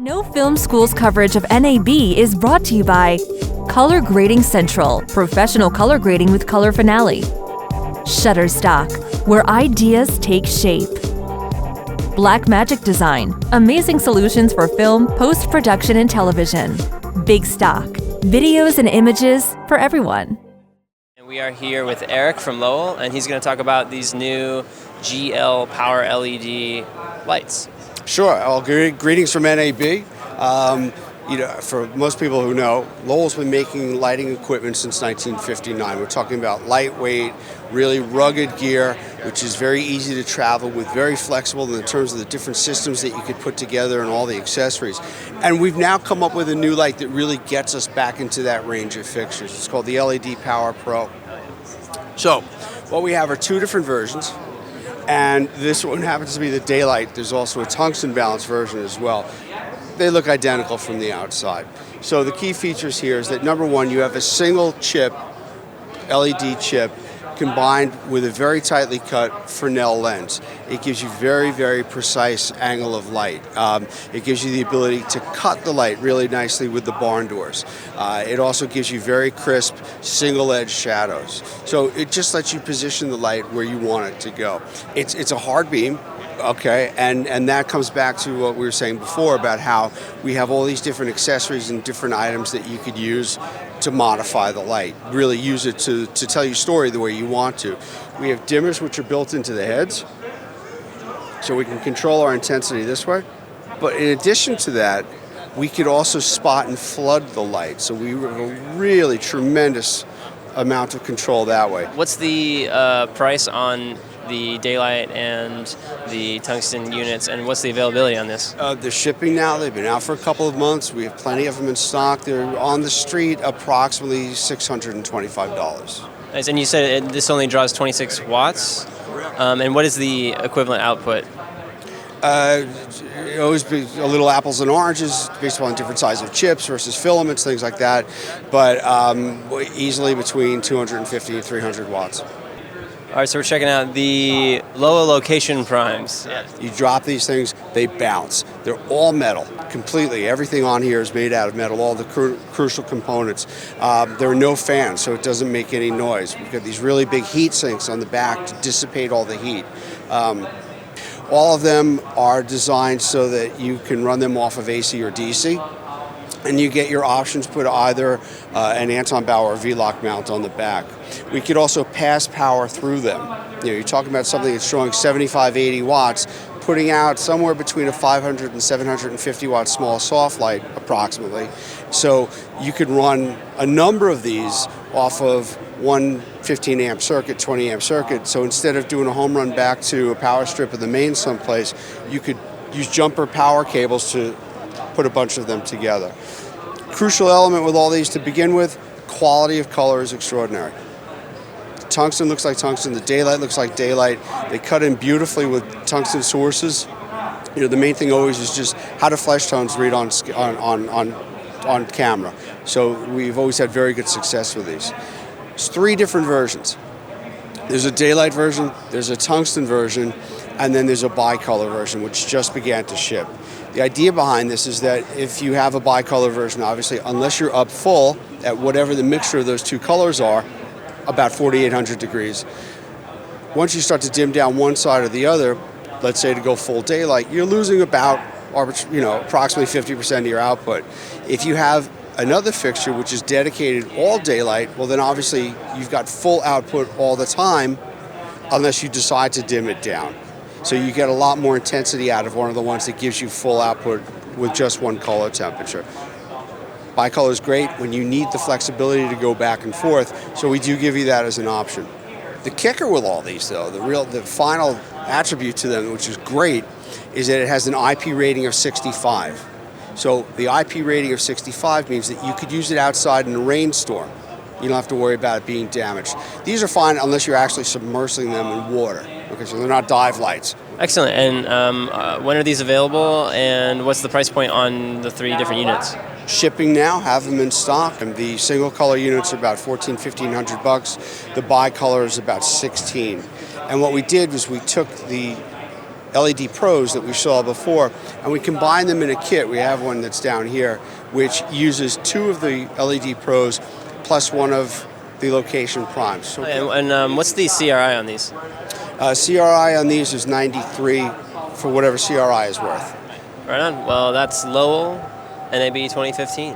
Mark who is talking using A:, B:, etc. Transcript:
A: No Film School's coverage of NAB is brought to you by Color Grading Central, professional color grading with color finale. Shutterstock, where ideas take shape. Black Magic Design, amazing solutions for film, post-production, and television. Big Stock, videos and images for everyone.
B: And we are here with Eric from Lowel, and he's going to talk about these new GL Power LED lights.
C: Sure. Well, greetings from NAB. For most people who know, Lowell's been making lighting equipment since 1959. We're talking about lightweight, really rugged gear, which is very easy to travel with, very flexible in terms of the different systems that you could put together and all the accessories. And we've now come up with a new light that really gets us back into that range of fixtures. It's called the LED Power Pro. So, what we have are two different versions. And this one happens to be the daylight. There's also a tungsten balanced version as well. They look identical from the outside. So the key features here is that number one, you have a single chip, LED chip, combined with a very tightly cut Fresnel lens. It gives you very, very precise angle of light. It gives you the ability to cut the light really nicely with the barn doors. It also gives you very crisp single-edge shadows. So it just lets you position the light where you want it to go. It's a hard beam. Okay, and that comes back to what we were saying before about how we have all these different accessories and different items that you could use to modify the light. Really use it to tell your story the way you want to. We have dimmers which are built into the heads, so we can control our intensity this way. But in addition to that, we could also spot and flood the light, so we have a really tremendous amount of control that way.
B: What's the price on the daylight and the tungsten units, and what's the availability on this?
C: They're shipping now. They've been out for a couple of months. We have plenty of them in stock. They're on the street approximately $625.
B: Nice. And you said this only draws 26 watts? And what is the equivalent output?
C: It always be a little apples and oranges based on different size of chips versus filaments, things like that, but easily between 250 and 300 watts.
B: All right, so we're checking out the Lowel location primes.
C: You drop these things, they bounce. They're all metal, completely. Everything on here is made out of metal, all the crucial components. There are no fans, so it doesn't make any noise. We've got these really big heat sinks on the back to dissipate all the heat. All of them are designed so that you can run them off of AC or DC. And you get your options, put either an Anton Bauer or V-Lock mount on the back. We could also pass power through them. You're talking about something that's showing 75, 80 watts, putting out somewhere between a 500 and 750 watt small soft light, approximately. So you could run a number of these off of one 15 amp circuit, 20 amp circuit. So instead of doing a home run back to a power strip of the main someplace, you could use jumper power cables to put a bunch of them together. Crucial element with all these to begin with, quality of color is extraordinary. The tungsten looks like tungsten, the daylight looks like daylight. They cut in beautifully with tungsten sources. The main thing always is just how do flesh tones read on camera. So we've always had very good success with these. There's three different versions. There's a daylight version, there's a tungsten version, and then there's a bicolor version, which just began to ship. The idea behind this is that if you have a bicolor version, obviously, unless you're up full at whatever the mixture of those two colors are, about 4,800 degrees, once you start to dim down one side or the other, let's say to go full daylight, you're losing about approximately 50% of your output. If you have another fixture which is dedicated all daylight, well then obviously you've got full output all the time unless you decide to dim it down. So you get a lot more intensity out of one of the ones that gives you full output with just one color temperature. Bicolor is great when you need the flexibility to go back and forth, so we do give you that as an option. The kicker with all these though, the final attribute to them, which is great, is that it has an IP rating of 65. So the IP rating of 65 means that you could use it outside in a rainstorm. You don't have to worry about it being damaged. These are fine unless you're actually submersing them in water. Okay, so they're not dive lights.
B: Excellent. And when are these available, and what's the price point on the three different units?
C: Shipping now, have them in stock, and the single color units are about $1,500. The bicolor is about $16. And what we did was we took the LED Pros that we saw before, and we combine them in a kit. We have one that's down here, which uses 2 of the LED Pros plus 1 of the location primes. So,
B: And what's the CRI on these?
C: CRI on these is 93 for whatever CRI is worth.
B: Right on. Well, that's Lowel NAB 2015.